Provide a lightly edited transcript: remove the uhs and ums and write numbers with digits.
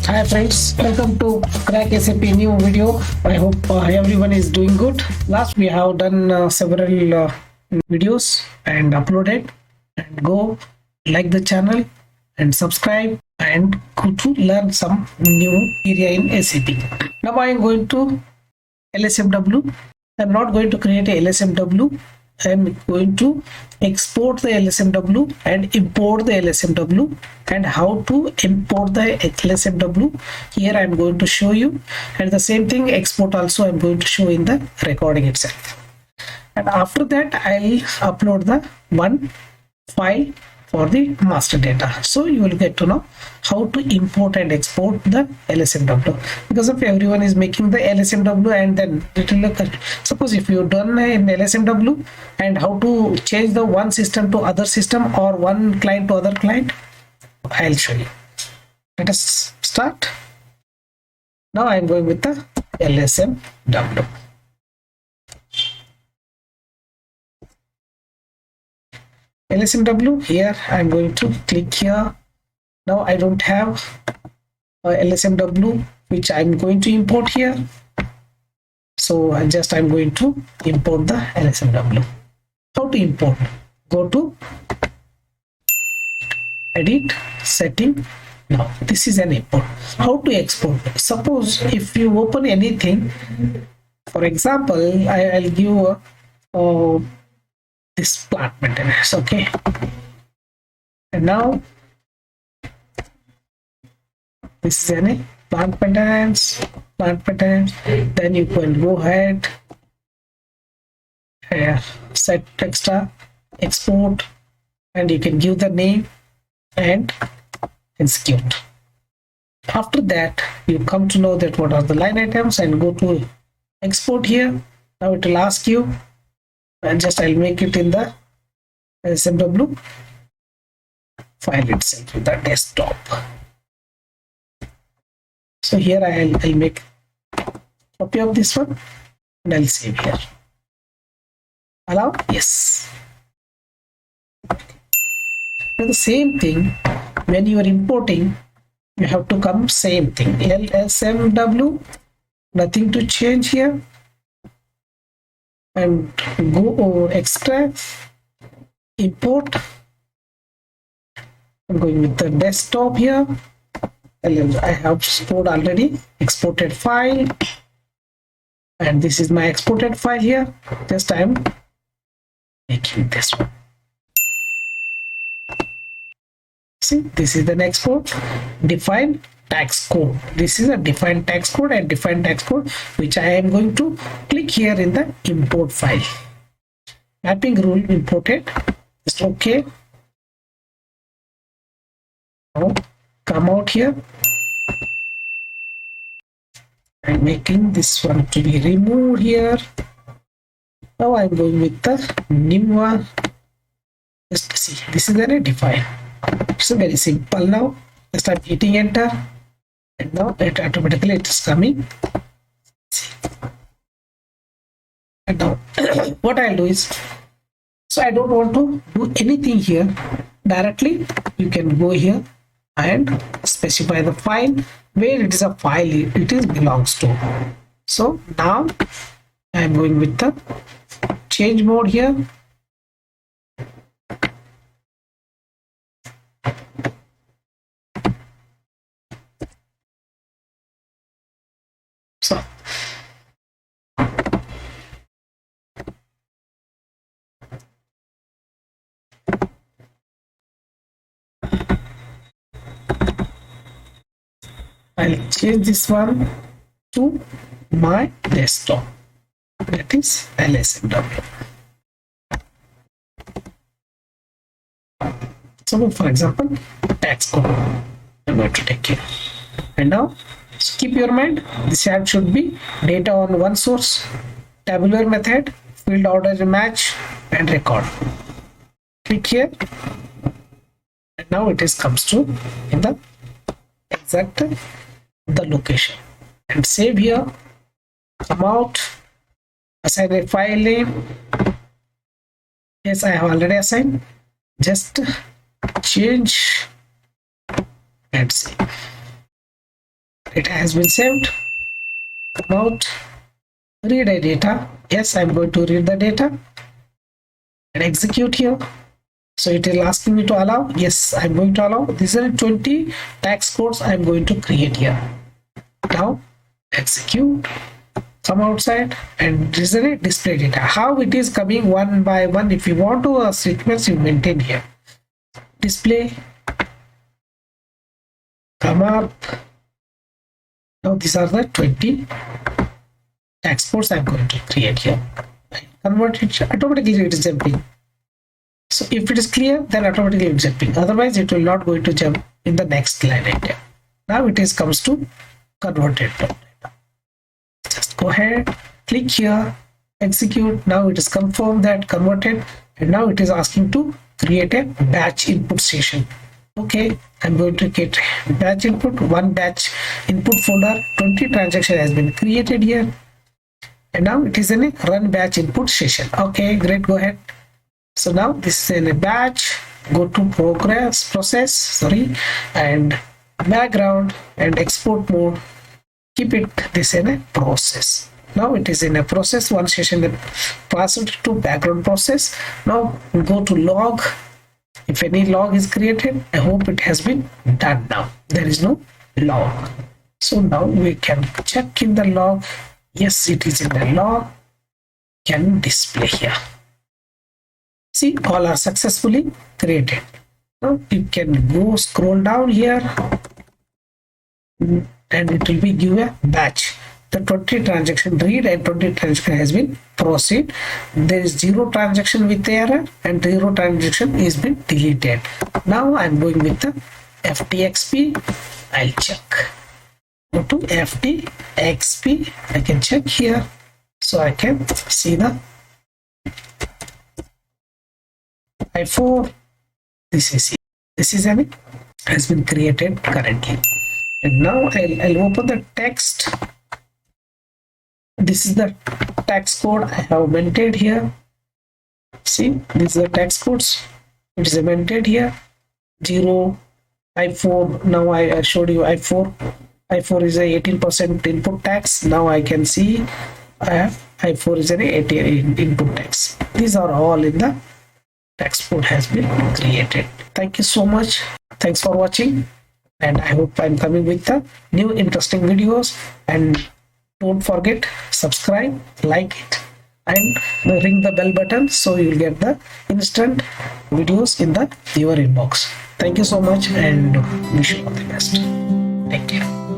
Hi friends, welcome to Crack SAP new video. I hope everyone is doing good. Last we have done several videos and uploaded, and go like the channel and subscribe and go to learn some new area in SAP. Now I am going to LSMW. I'm not going to create a LSMW. I'm going to export the LSMW and import the LSMW, and how to import the LSMW here I'm going to show you, and the same thing export also I'm going to show in the recording itself. And after that I'll upload the one file for the master data, so you will get to know how to import and export the LSMW, because if everyone is making the LSMW and then it will look, suppose if you done in LSMW and how to change the one system to other system or one client to other client, I'll show you. Let us start. Now I'm going with the LSMW. LSMW, here I'm going to click here. Now I don't have a LSMW which I'm going to import here, so I'm going to import the LSMW. How to import? Go to edit, setting. Now this is an import. How to export? Suppose if you open anything, for example I'll give this plant maintenance, okay, and now this is any plant maintenance, then you can go ahead set extra export, and you can give the name and execute. After that you come to know that what are the line items and go to export here. Now it will ask you, and I'll make it in the LSMW file itself, the desktop. So here I'll make copy of this one and I'll save here. Allow? Yes. Now the same thing, when you are importing, you have to come same thing, LSMW, nothing to change here, and go over extract, import. I'm going with the desktop here. I have stored already exported file, and this is my exported file here. Just I am making this one. See, this is the export. Define tax code. This is a defined tax code and defined tax code, which I am going to click here in the import file. Mapping rule imported. Just okay. Now come out here. I'm making this one to be removed here. Now I'm going with the new one. Just see, this is a define. It's very simple. Now just I'm hitting enter, and now it automatically is coming. And now what I'll do is, so I don't want to do anything here directly. You can go here and specify the file where it is a file it is belongs to. So now I'm going with the change mode here. So I'll change this one to my desktop, that is LSMW. So for example, tax code I'm going to take here, and now keep your mind, this ad should be data on one source, tabular method, field order match, and record. Click here, and now it is comes to in the exact the location, and save here. Come out, assign a file name. Yes, I have already assigned. Just change and save. it has been saved. Come out, read a data. Yes, I'm going to read the data and execute here. So it is asking me to allow. Yes, I'm going to allow. These are 20 tax codes I'm going to create here. Now execute, come outside, and this is a display data. How it is coming one by one. If you want to sequence, you maintain here. Display, come up. Now these are the 20 tax codes I'm going to create here. Convert it, automatically it is jumping. So if it is clear, then automatically it is jumping. Otherwise, it will not going to jump in the next line item. Now it is comes to converted data. Just go ahead, click here, execute. Now it is confirmed that converted, and now it is asking to create a batch input session. Okay, I'm going to get batch input, one batch input folder, 20 transaction has been created here, and now it is in a run batch input session. Okay, great, go ahead. So now this is in a batch. Go to process, and background and export mode. Keep it this in a process. Now it is in a process. One session that pass it to background process. Now go to log. If any log is created, I hope it has been done now. There is no log. So now we can check in the log. Yes, it is in the log. Can display here. See, all are successfully created. Now you can go scroll down here, and it will be give a batch. The 20 transaction read and 20 transaction has been proceed. There is 0 transaction with error and 0 transaction is been deleted. Now I'm going with the FTXP. I'll check. Go to FTXP. I can check here, so I can see the I4. This is an has been created currently, and now I'll open the text. This is the tax code I have maintained here. See, these are the tax codes. It is maintained here. 0 I4. Now I showed you I4. I4 is a 18% input tax. Now I can see I have I4 is an 18 input tax. These are all in the tax code has been created. Thank you so much. Thanks for watching, and I hope I'm coming with the new interesting videos. And don't forget, subscribe, like it, and ring the bell button so you'll get the instant videos in your inbox. Thank you so much, and wish you all the best. Take care.